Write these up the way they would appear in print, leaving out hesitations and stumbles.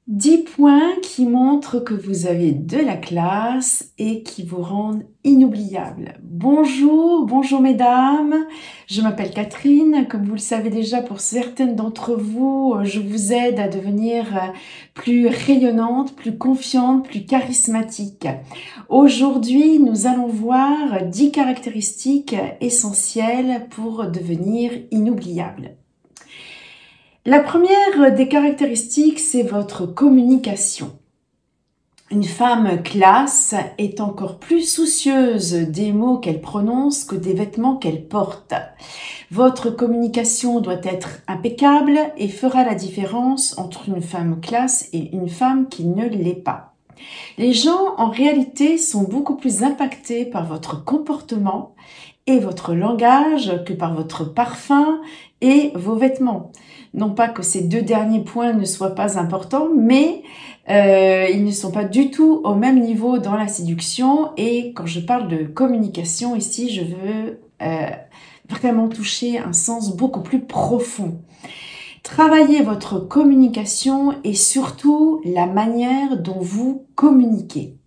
10 points qui montrent que vous avez de la classe et qui vous rendent inoubliable. Bonjour, bonjour mesdames, je m'appelle Catherine. Comme vous le savez déjà, pour certaines d'entre vous, je vous aide à devenir plus rayonnante, plus confiante, plus charismatique. Aujourd'hui, nous allons voir 10 caractéristiques essentielles pour devenir inoubliable. La première des caractéristiques, c'est votre communication. Une femme classe est encore plus soucieuse des mots qu'elle prononce que des vêtements qu'elle porte. Votre communication doit être impeccable et fera la différence entre une femme classe et une femme qui ne l'est pas. Les gens, en réalité, sont beaucoup plus impactés par votre comportement et votre langage que par votre parfum et vos vêtements. Non pas que ces deux derniers points ne soient pas importants, mais ils ne sont pas du tout au même niveau dans la séduction. Et quand je parle de communication ici, je veux vraiment toucher un sens beaucoup plus profond. Travaillez votre communication et surtout la manière dont vous communiquez.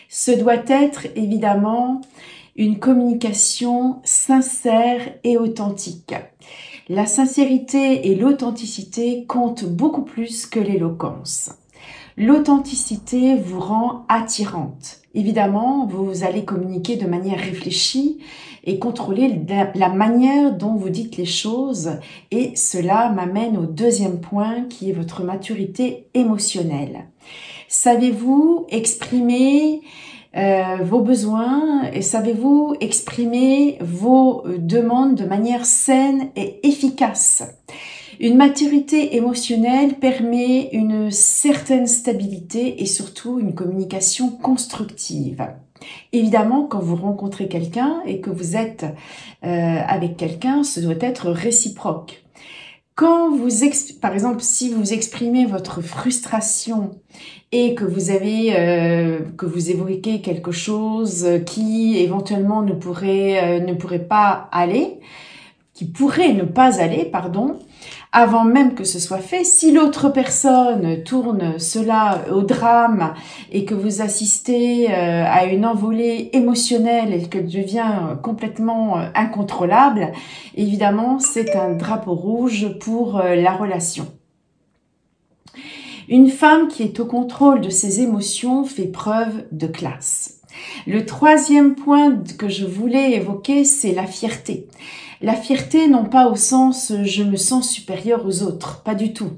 Ce doit être évidemment une communication sincère et authentique. La sincérité et l'authenticité comptent beaucoup plus que l'éloquence. L'authenticité vous rend attirante. Évidemment, vous allez communiquer de manière réfléchie et contrôler la manière dont vous dites les choses. Et cela m'amène au deuxième point qui est votre maturité émotionnelle. Savez-vous exprimer vos besoins et savez-vous exprimer vos demandes de manière saine et efficace? Une maturité émotionnelle permet une certaine stabilité et surtout une communication constructive. Évidemment, quand vous rencontrez quelqu'un et que vous êtes avec quelqu'un, ce doit être réciproque. Quand vous, par exemple, si vous exprimez votre frustration et que vous évoquez quelque chose qui éventuellement ne pourrait pas aller, qui pourrait ne pas aller, pardon, avant même que ce soit fait, si l'autre personne tourne cela au drame et que vous assistez à une envolée émotionnelle et qu'elle devient complètement incontrôlable, évidemment, c'est un drapeau rouge pour la relation. Une femme qui est au contrôle de ses émotions fait preuve de classe. Le troisième point que je voulais évoquer, c'est la fierté. La fierté, non pas au sens « je me sens supérieur aux autres », pas du tout.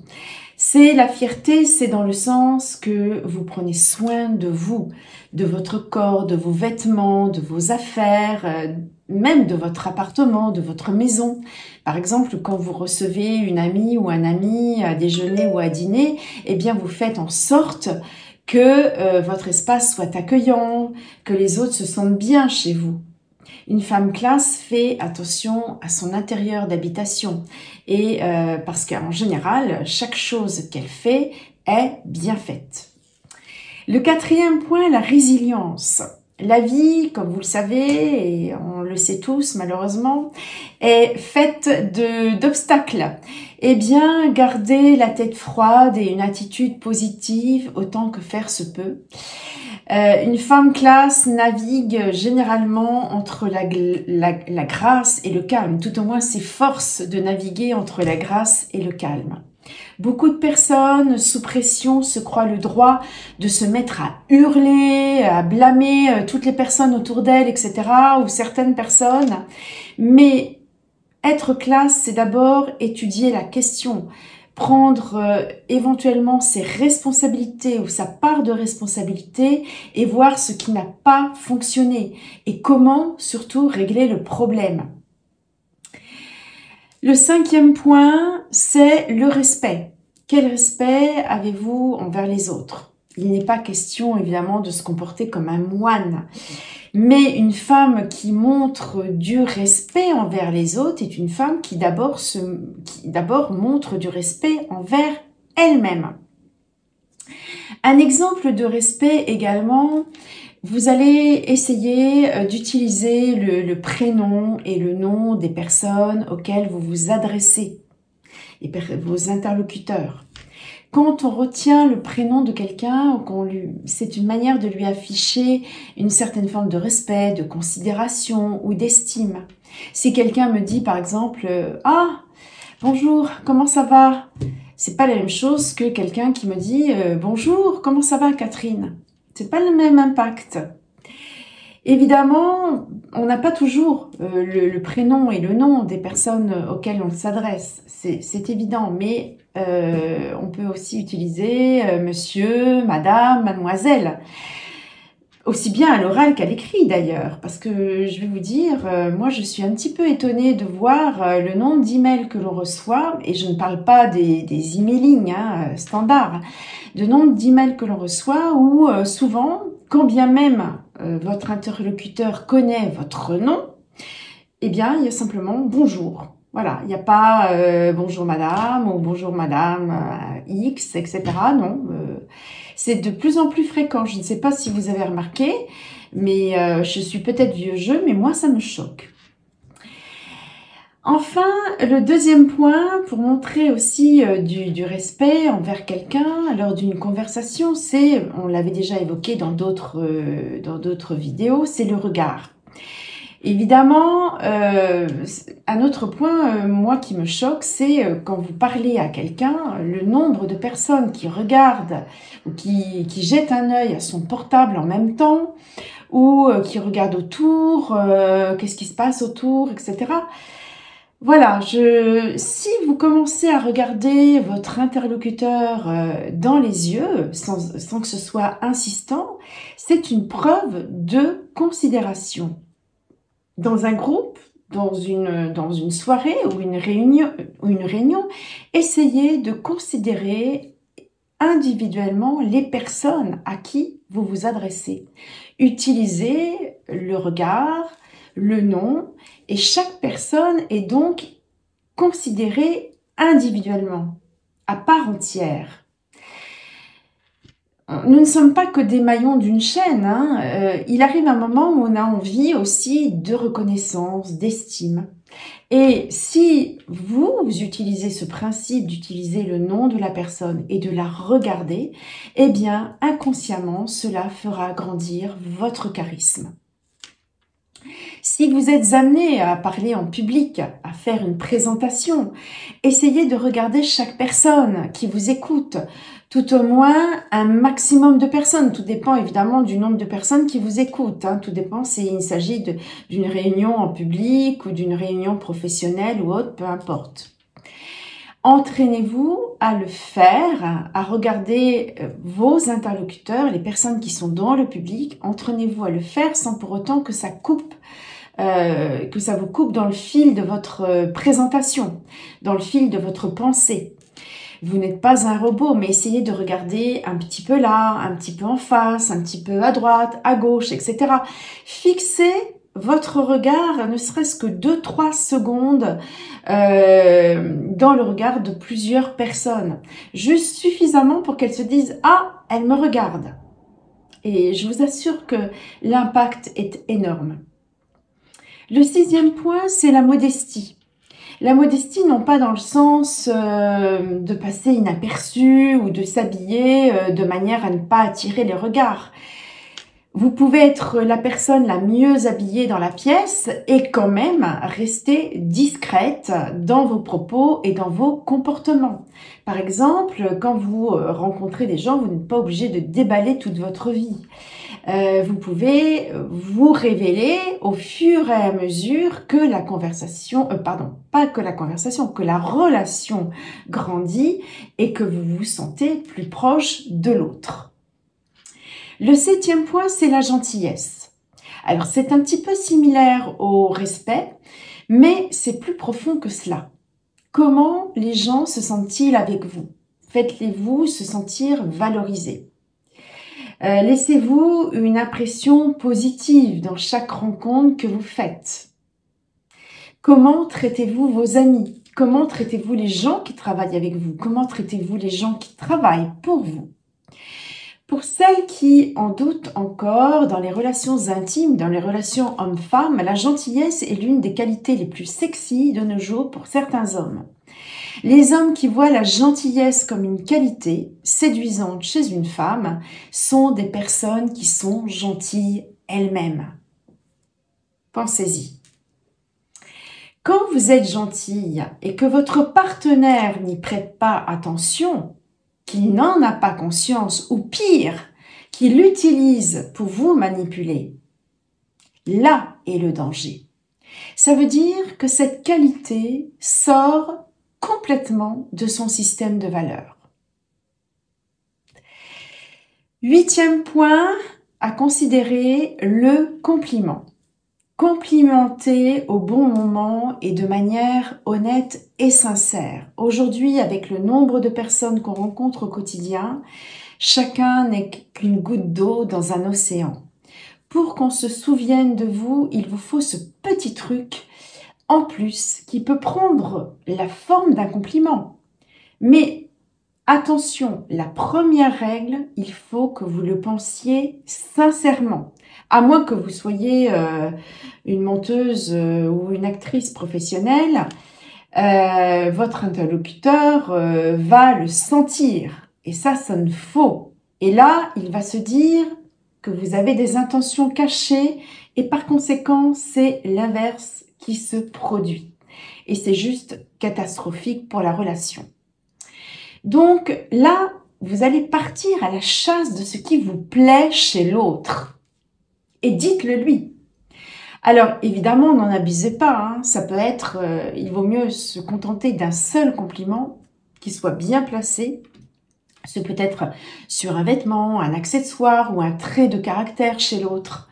C'est la fierté, c'est dans le sens que vous prenez soin de vous, de votre corps, de vos vêtements, de vos affaires, même de votre appartement, de votre maison. Par exemple, quand vous recevez une amie ou un ami à déjeuner ou à dîner, eh bien vous faites en sorte que votre espace soit accueillant, que les autres se sentent bien chez vous. Une femme classe fait attention à son intérieur d'habitation et parce qu'en général, chaque chose qu'elle fait est bien faite. Le quatrième point, la résilience. La vie, comme vous le savez, et on le sait tous malheureusement, est faite d'obstacles. Eh bien, gardez la tête froide et une attitude positive autant que faire se peut. Une femme classe navigue généralement entre la grâce et le calme. Tout au moins, s'efforce de naviguer entre la grâce et le calme. Beaucoup de personnes sous pression se croient le droit de se mettre à hurler, à blâmer toutes les personnes autour d'elles, etc. ou certaines personnes. Mais être classe, c'est d'abord étudier la question, prendre éventuellement ses responsabilités ou sa part de responsabilité et voir ce qui n'a pas fonctionné et comment surtout régler le problème. Le cinquième point, c'est le respect. Quel respect avez-vous envers les autres? Il n'est pas question évidemment de se comporter comme un moine, mais une femme qui montre du respect envers les autres est une femme qui d'abord montre du respect envers elle-même. Un exemple de respect également, vous allez essayer d'utiliser le prénom et le nom des personnes auxquelles vous vous adressez, vos interlocuteurs. quand on retient le prénom de quelqu'un, c'est une manière de lui afficher une certaine forme de respect, de considération ou d'estime. Si quelqu'un me dit par exemple « Ah, bonjour, comment ça va ?» C'est pas la même chose que quelqu'un qui me dit « Bonjour, comment ça va Catherine ?» C'est pas le même impact. Évidemment, on n'a pas toujours le prénom et le nom des personnes auxquelles on s'adresse, c'est évident, mais on peut aussi utiliser monsieur, madame, mademoiselle, aussi bien à l'oral qu'à l'écrit d'ailleurs, parce que je vais vous dire, moi je suis un petit peu étonnée de voir le nombre d'emails que l'on reçoit, et je ne parle pas des emailing standards, de nombre d'emails que l'on reçoit où souvent, quand bien même votre interlocuteur connaît votre nom, eh bien, il y a simplement bonjour. Voilà, il n'y a pas bonjour madame ou bonjour madame X, etc. Non, c'est de plus en plus fréquent. Je ne sais pas si vous avez remarqué, mais je suis peut-être vieux jeu, mais moi, ça me choque. Enfin, le deuxième point, pour montrer aussi du respect envers quelqu'un lors d'une conversation, c'est, on l'avait déjà évoqué dans d'autres vidéos, c'est le regard. Évidemment, un autre point, moi, qui me choque, c'est quand vous parlez à quelqu'un, le nombre de personnes qui regardent ou qui jettent un œil à son portable en même temps, ou qui regardent autour, qu'est-ce qui se passe autour, etc. Voilà, si vous commencez à regarder votre interlocuteur dans les yeux, sans que ce soit insistant, c'est une preuve de considération. Dans un groupe, dans une soirée ou une réunion, essayez de considérer individuellement les personnes à qui vous vous adressez. Utilisez le regard, le nom, et chaque personne est donc considérée individuellement, à part entière. Nous ne sommes pas que des maillons d'une chaîne. Il arrive un moment où on a envie aussi de reconnaissance, d'estime. Et si vous utilisez ce principe d'utiliser le nom de la personne et de la regarder, eh bien, inconsciemment, cela fera grandir votre charisme. Si vous êtes amené à parler en public, à faire une présentation, essayez de regarder chaque personne qui vous écoute, tout au moins un maximum de personnes. Tout dépend évidemment du nombre de personnes qui vous écoutent. Tout dépend s'il s'agit d'une réunion en public ou d'une réunion professionnelle ou autre, peu importe. Entraînez-vous à le faire, à regarder vos interlocuteurs, les personnes qui sont dans le public. Entraînez-vous à le faire sans pour autant que ça vous coupe dans le fil de votre présentation, dans le fil de votre pensée. Vous n'êtes pas un robot, mais essayez de regarder un petit peu là, un petit peu en face, un petit peu à droite, à gauche, etc. Fixez votre regard, ne serait-ce que 2-3 secondes dans le regard de plusieurs personnes. Juste suffisamment pour qu'elles se disent « Ah, elle me regarde ». Et je vous assure que l'impact est énorme. Le 6e point, c'est la modestie. La modestie, non pas dans le sens de passer inaperçu ou de s'habiller de manière à ne pas attirer les regards. Vous pouvez être la personne la mieux habillée dans la pièce et quand même rester discrète dans vos propos et dans vos comportements. Par exemple, quand vous rencontrez des gens, vous n'êtes pas obligé de déballer toute votre vie. Vous pouvez vous révéler au fur et à mesure que la conversation, que la relation grandit et que vous vous sentez plus proche de l'autre. Le 7e point, c'est la gentillesse. Alors, c'est un petit peu similaire au respect, mais c'est plus profond que cela. Comment les gens se sentent-ils avec vous? Faites-les-vous se sentir valorisés? Laissez-vous une impression positive dans chaque rencontre que vous faites? Comment traitez-vous vos amis? Comment traitez-vous les gens qui travaillent avec vous? Comment traitez-vous les gens qui travaillent pour vous? Pour celles qui en doutent encore, dans les relations intimes, dans les relations hommes-femmes, la gentillesse est l'une des qualités les plus sexy de nos jours pour certains hommes. Les hommes qui voient la gentillesse comme une qualité séduisante chez une femme sont des personnes qui sont gentilles elles-mêmes. Pensez-y. Quand vous êtes gentille et que votre partenaire n'y prête pas attention, qu'il n'en a pas conscience ou pire, qu'il l'utilise pour vous manipuler, là est le danger. Ça veut dire que cette qualité sort complètement de son système de valeurs. 8e point à considérer, le compliment. Complimenter au bon moment et de manière honnête et sincère. Aujourd'hui, avec le nombre de personnes qu'on rencontre au quotidien, chacun n'est qu'une goutte d'eau dans un océan. Pour qu'on se souvienne de vous, il vous faut ce petit truc en plus qui peut prendre la forme d'un compliment. Mais attention, la première règle, il faut que vous le pensiez sincèrement. À moins que vous soyez une menteuse ou une actrice professionnelle, votre interlocuteur va le sentir. Et ça sonne faux. Et là, il va se dire que vous avez des intentions cachées et par conséquent, c'est l'inverse qui se produit. Et c'est juste catastrophique pour la relation. Donc là, vous allez partir à la chasse de ce qui vous plaît chez l'autre. Et dites-le lui. Alors, évidemment, n'en abusez pas. Hein. Ça peut être, il vaut mieux se contenter d'un seul compliment qui soit bien placé. Ce peut être sur un vêtement, un accessoire ou un trait de caractère chez l'autre.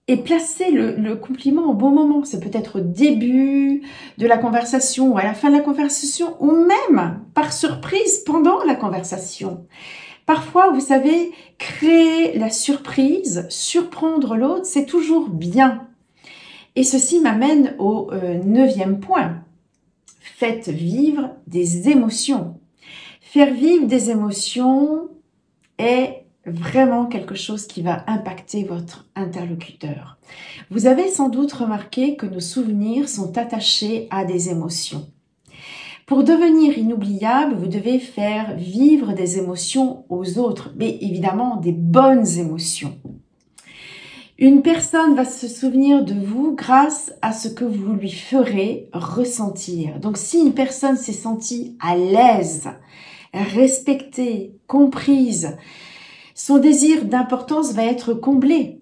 Et placez le compliment au bon moment. Ça peut être au début de la conversation ou à la fin de la conversation ou même par surprise pendant la conversation. Parfois, vous savez, créer la surprise, surprendre l'autre, c'est toujours bien. Et ceci m'amène au 9e point. Faites vivre des émotions. Faire vivre des émotions est vraiment quelque chose qui va impacter votre interlocuteur. Vous avez sans doute remarqué que nos souvenirs sont attachés à des émotions. Pour devenir inoubliable, vous devez faire vivre des émotions aux autres, mais évidemment des bonnes émotions. Une personne va se souvenir de vous grâce à ce que vous lui ferez ressentir. Donc si une personne s'est sentie à l'aise, respectée, comprise, son désir d'importance va être comblé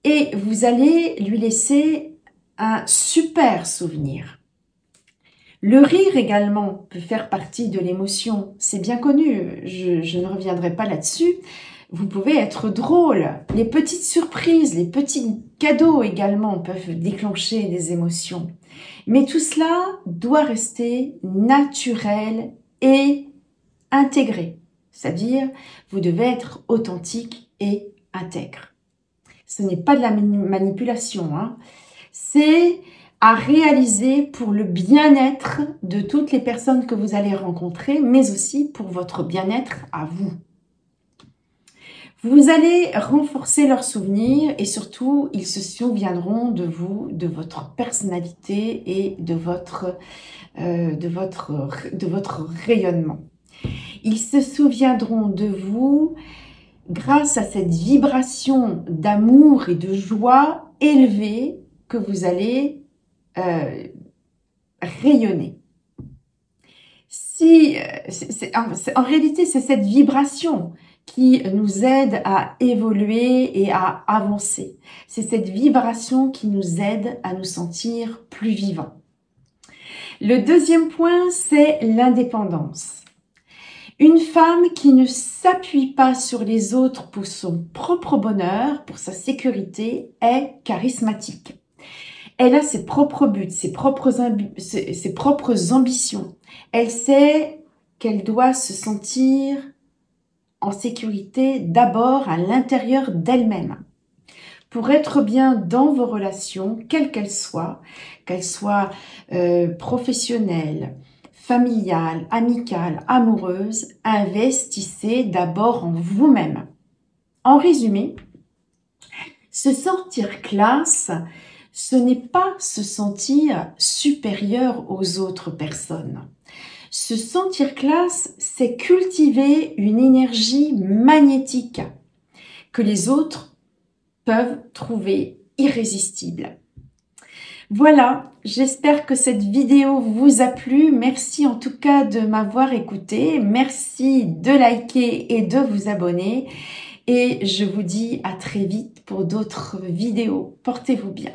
et vous allez lui laisser un super souvenir. Le rire également peut faire partie de l'émotion, c'est bien connu, je ne reviendrai pas là-dessus. Vous pouvez être drôle, les petites surprises, les petits cadeaux également peuvent déclencher des émotions. Mais tout cela doit rester naturel et intégré, c'est-à-dire vous devez être authentique et intègre. Ce n'est pas de la manipulation, hein. C'est à réaliser pour le bien-être de toutes les personnes que vous allez rencontrer, mais aussi pour votre bien-être à vous. Vous allez renforcer leurs souvenirs et surtout, ils se souviendront de vous, de votre personnalité et de votre rayonnement. Ils se souviendront de vous grâce à cette vibration d'amour et de joie élevée que vous allez rayonner. En réalité, c'est cette vibration qui nous aide à évoluer et à avancer. C'est cette vibration qui nous aide à nous sentir plus vivants. Le 2e point, c'est l'indépendance. Une femme qui ne s'appuie pas sur les autres pour son propre bonheur, pour sa sécurité, est charismatique. Elle a ses propres buts, ses propres ambitions. Elle sait qu'elle doit se sentir en sécurité d'abord à l'intérieur d'elle-même. Pour être bien dans vos relations, quelles qu'elles soient professionnelles, familiales, amicales, amoureuses, investissez d'abord en vous-même. En résumé, se sentir classe, ce n'est pas se sentir supérieur aux autres personnes. Se sentir classe, c'est cultiver une énergie magnétique que les autres peuvent trouver irrésistible. Voilà, j'espère que cette vidéo vous a plu. Merci en tout cas de m'avoir écouté. Merci de liker et de vous abonner. Et je vous dis à très vite pour d'autres vidéos. Portez-vous bien.